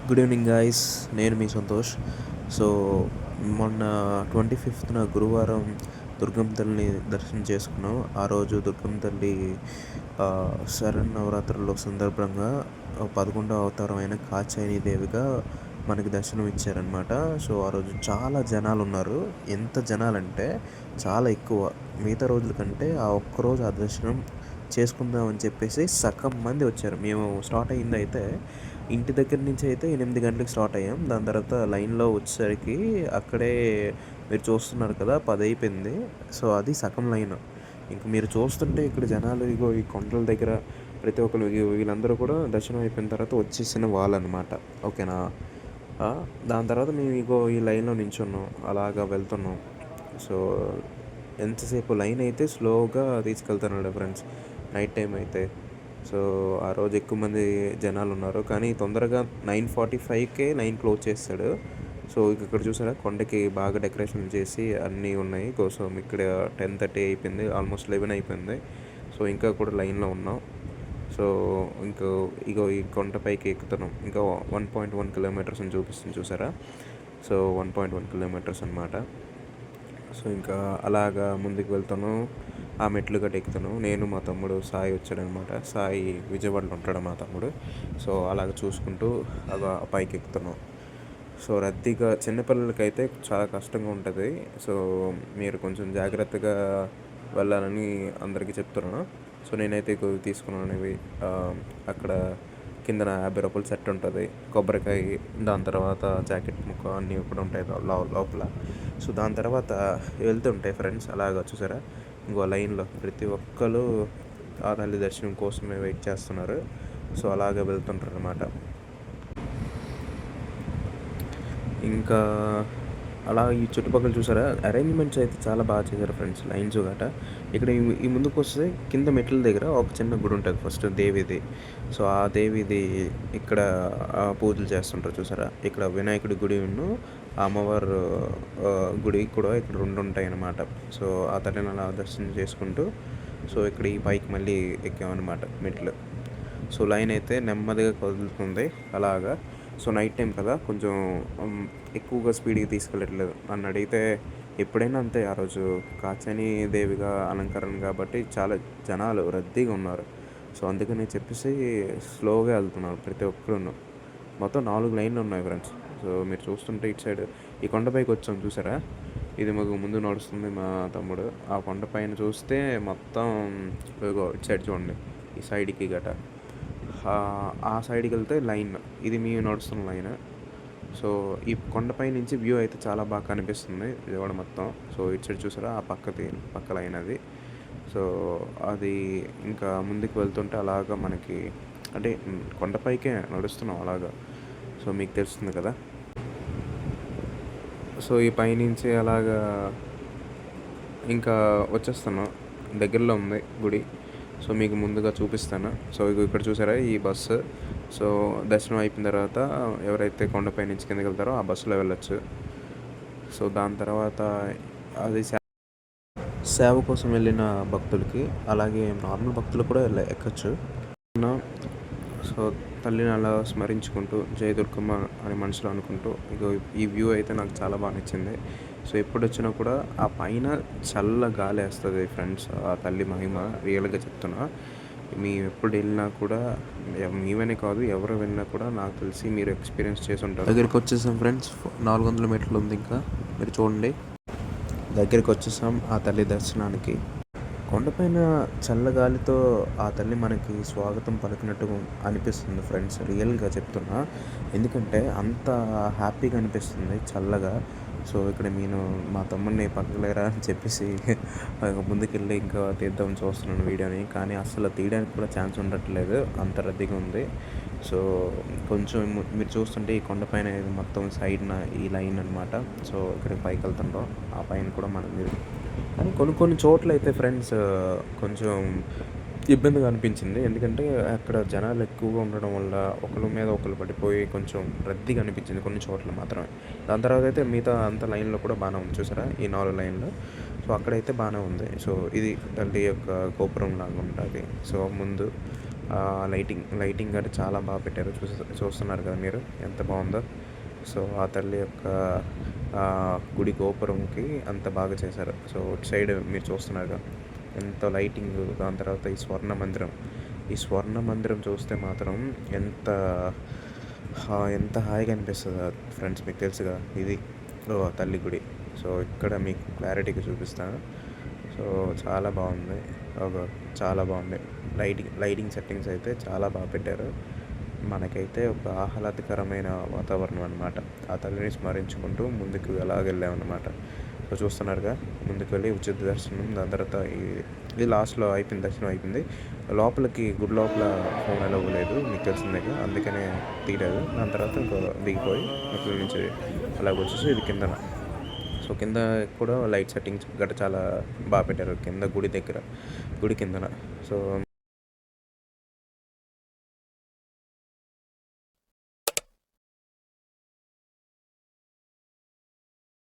Good evening guys. నేను మీ Santosh. So మొన్న 25న గురువారం దుర్గమ్మ తల్లిని దర్శనం చేసుకున్నాం. ఆ రోజు దుర్గమ్మ తల్లి శరన్నవరాత్రుల సందర్భంగా 11వ అవతారం అయిన కాత్యాయని దేవిగా మనకి దర్శనం ఇచ్చారనమాట. సో ఆ రోజు చాలా జనాలు ఉన్నారు. ఎంత జనాలంటే చాలా ఎక్కువ. మిగతా రోజుల కంటే ఆ ఒక్కరోజు ఆ దర్శనం చేసుకుందామని చెప్పేసి సగం మంది వచ్చారు. మేము స్టార్ట్ అయింది అయితే ఇంటి దగ్గర నుంచి అయితే 8 గంటలకు స్టార్ట్ అయ్యాం. దాని తర్వాత లైన్లో వచ్చేసరికి అక్కడే మీరు చూస్తున్నారు కదా 10 అయిపోయింది. సో అది సగం లైన్. ఇంక మీరు చూస్తుంటే ఇక్కడ జనాలు ఇగో ఈ కొండల దగ్గర ప్రతి ఒక్కరు వీళ్ళందరూ కూడా దర్శనం అయిపోయిన తర్వాత వచ్చేసిన వాళ్ళనమాట. ఓకేనా. దాని తర్వాత మేము ఇగో ఈ లైన్లో నించున్నాం, అలాగా వెళ్తున్నాం. సో ఎంతసేపు లైన్ అయితే స్లోగా తీసుకెళ్తున్నాడు ఫ్రెండ్స్, నైట్ టైం అయితే. సో ఆ రోజు ఎక్కువ మంది జనాలు ఉన్నారు, కానీ తొందరగా 9:45కే లైన్ క్లోజ్ చేస్తాడు. సో ఇక్కడ చూసారా కొండకి బాగా డెకరేషన్ చేసి అన్నీ ఉన్నాయి. కోసం ఇక్కడ 10:30 అయిపోయింది, ఆల్మోస్ట్ 11 అయిపోయింది. సో ఇంకా కూడా లైన్లో ఉన్నాం. సో ఇంకో ఇగో ఈ కొండపైకి ఎక్కుతున్నాం. ఇంకా 1.1 కిలోమీటర్స్ అని చూపిస్తుంది చూసారా. సో 1.1 కిలోమీటర్స్ అనమాట. సో ఇంకా అలాగా ముందుకు వెళ్తాను, ఆ మెట్లు గట్ట ఎక్కుతాను. నేను మా తమ్ముడు సాయి వచ్చాడనమాట. సాయి విజయవాడలో ఉంటాడు మా తమ్ముడు. సో అలాగ చూసుకుంటూ అలా పైకి ఎక్కుతున్నాం. సో రద్దీగా చిన్నపిల్లలకైతే చాలా కష్టంగా ఉంటుంది. సో మీరు కొంచెం జాగ్రత్తగా వెళ్ళాలని అందరికీ చెప్తున్నాను. సో నేనైతే తీసుకున్నాను ఇవి. అక్కడ కిందన 50 రూపాయలు సెట్ ఉంటుంది, కొబ్బరికాయ, దాని తర్వాత జాకెట్ ముక్క అన్నీ కూడా ఉంటాయి లోపల. సో దాని తర్వాత వెళ్తుంటాయి ఫ్రెండ్స్. అలాగ చూసారా ఇంకో లైన్లో ప్రతి ఒక్కరు ఆ తల్లి దర్శనం కోసమే వెయిట్ చేస్తున్నారు. సో అలాగే వెళ్తుంటారు అన్నమాట. ఇంకా అలా ఈ చుట్టుపక్కల చూసారా అరేంజ్మెంట్స్ అయితే చాలా బాగా చేశారు ఫ్రెండ్స్, లైన్స్ గట. ఇక్కడ ఈ ముందుకు వస్తే కింద మెట్ల దగ్గర ఒక చిన్న గుడి ఉంటుంది ఫస్ట్, దేవిది. సో ఆ దేవిది ఇక్కడ పూజలు చేస్తుంటారు చూసారా. ఇక్కడ వినాయకుడి గుడి ఉన్ను అమ్మవారు గుడి కూడా ఇక్కడ 2 ఉంటాయి అన్నమాట. సో ఆ తల్లిని అలా దర్శనం చేసుకుంటూ సో ఇక్కడ ఈ పైకి మళ్ళీ ఎక్కామన్నమాట మెట్లు. సో లైన్ అయితే నెమ్మదిగా కదులుతుంది అలాగా. సో నైట్ టైం కదా, కొంచెం ఎక్కువగా స్పీడ్గా తీసుకెళ్ళట్లేదు. నన్ను అడిగితే ఎప్పుడైనా అంతే. ఆ రోజు కాత్యాయని దేవిగా అలంకరణ కాబట్టి చాలా జనాలు రద్దీగా ఉన్నారు. సో అందుకని చెప్పేసి స్లోగా వెళ్తున్నారు ప్రతి ఒక్కరు. మొత్తం 4 లైన్లు ఉన్నాయి ఫ్రెండ్స్. సో మీరు చూస్తుంటే ఇటు సైడ్ ఈ కొండపైకి వచ్చాం చూసారా. ఇది మాకు ముందు నడుస్తుంది మా తమ్ముడు. ఆ కొండపైన చూస్తే మొత్తం ఇటు సైడ్ చూడండి, ఈ సైడ్కి గట ఆ సైడ్కి వెళ్తే లైన్, ఇది మేము నడుస్తున్న లైన్. సో ఈ కొండపై నుంచి వ్యూ అయితే చాలా బాగా కనిపిస్తుంది విజయవాడ మొత్తం. సో ఇటు సైడ్ చూసారా ఆ పక్క లైన్ అది. సో అది ఇంకా ముందుకు వెళ్తుంటే అలాగా మనకి అంటే కొండపైకే నడుస్తున్నాం అలాగా. సో మీకు తెలుస్తుంది కదా. సో ఈ పైనుంచి అలాగా ఇంకా వచ్చేస్తాను, దగ్గరలో ఉంది గుడి. సో మీకు ముందుగా చూపిస్తాను. సో ఇక్కడ చూసారా ఈ బస్సు. సో దర్శనం అయిపోయిన తర్వాత ఎవరైతే కొండపై నుంచి కిందకి వెళ్తారో ఆ బస్సులో వెళ్ళొచ్చు. సో దాని తర్వాత అది సేవ కోసం వెళ్ళిన భక్తులకి, అలాగే నార్మల్ భక్తులు కూడా ఎక్కచ్చు. సో తల్లిని అలా స్మరించుకుంటూ జయ దుర్గమ్మ అని మనసులో అనుకుంటూ ఇక ఈ వ్యూ అయితే నాకు చాలా బాగా నచ్చింది. సో ఎప్పుడు వచ్చినా కూడా ఆ పైన చల్ల గాలి వేస్తుంది ఫ్రెండ్స్. ఆ తల్లి మహిమ రియల్గా చెప్తున్నా. మేము ఎప్పుడు వెళ్ళినా కూడా, మేమనే కాదు ఎవరు వెళ్ళినా కూడా నాకు తెలిసి మీరు ఎక్స్పీరియన్స్ చేసి ఉంటారు. దగ్గరికి వచ్చేసాం ఫ్రెండ్స్, 400 మీటర్లు ఉంది ఇంకా. మీరు చూడండి, దగ్గరికి వచ్చేసాం ఆ తల్లి దర్శనానికి. కొండపైన చల్లగాలితో ఆ తల్లి మనకి స్వాగతం పలికినట్టు అనిపిస్తుంది ఫ్రెండ్స్, రియల్గా చెప్తున్నా. ఎందుకంటే అంత హ్యాపీగా అనిపిస్తుంది చల్లగా. సో ఇక్కడ నేను మా తమ్ముడిని పక్కలేరా అని చెప్పేసి ముందుకెళ్ళి ఇంకా తీద్దామని చూస్తున్నాను వీడియోని, కానీ అసలు తీయడానికి కూడా ఛాన్స్ ఉండట్లేదు, అంత రద్దీగా ఉంది. సో కొంచెం మీరు చూస్తుంటే ఈ కొండపైన మొత్తం సైడ్న ఈ లైన్ అనమాట. సో ఇక్కడ పైకి వెళ్తుంటాం, ఆ పైన కూడా మీరు కానీ కొన్ని చోట్ల అయితే ఫ్రెండ్స్ కొంచెం ఇబ్బందిగా అనిపించింది. ఎందుకంటే అక్కడ జనాలు ఎక్కువగా ఉండడం వల్ల ఒకరి మీద ఒకరు పడిపోయి కొంచెం రద్దీగా అనిపించింది కొన్ని చోట్ల మాత్రమే. దాని తర్వాత అయితే మిగతా అంత లైన్లో కూడా బాగానే ఉంది చూసారా, ఈ 4 లైన్లు. సో అక్కడైతే బాగానే ఉంది. సో ఇది తల్లి యొక్క గోపురం లాగా ఉంటుంది. సో ముందు లైటింగ్ గట్టా చాలా బాగా పెట్టారు. చూస్తున్నారు కదా మీరు ఎంత బాగుందో. సో ఆ తల్లి యొక్క గుడి గోపురంకి అంత బాగా చేశారు. సో ఇటు సైడ్ మీరు చూస్తున్నారుగా ఎంత లైటింగ్. దాని తర్వాత ఈ స్వర్ణ మందిరం చూస్తే మాత్రం ఎంత ఎంత హాయిగా అనిపిస్తుందో ఫ్రెండ్స్. మీకు తెలుసుగా ఇది తల్లి గుడి. సో ఇక్కడ మీకు క్లారిటీగా చూపిస్తాను. సో చాలా బాగుంది. ఒక చాలా బాగుంది. లైటింగ్ సెట్టింగ్స్ అయితే చాలా బాగా పెట్టారు. మనకైతే ఒక ఆహ్లాదకరమైన వాతావరణం అనమాట. ఆ తల్లిని స్మరించుకుంటూ ముందుకు వెళ్ళామన్నమాట. సో చూస్తున్నారుగా ముందుకు వెళ్ళి ఉచిత దర్శనం. దాని తర్వాత ఇది లాస్ట్లో అయిపోయింది, దర్శనం అయిపోయింది. లోపలికి గుడి లోపల ఫోన్ అలౌ లేదు, మీకు తెలిసిందేగా, అందుకనే తీయలేదు. దాని తర్వాత ఇంకా దిగిపోయి అక్కడి నుంచి అలాగ వచ్చేసి ఇది కిందన. సో కింద కూడా లైట్ సెట్టింగ్స్ గట్రా చాలా బాగా పెట్టారు కింద గుడి కిందన. సో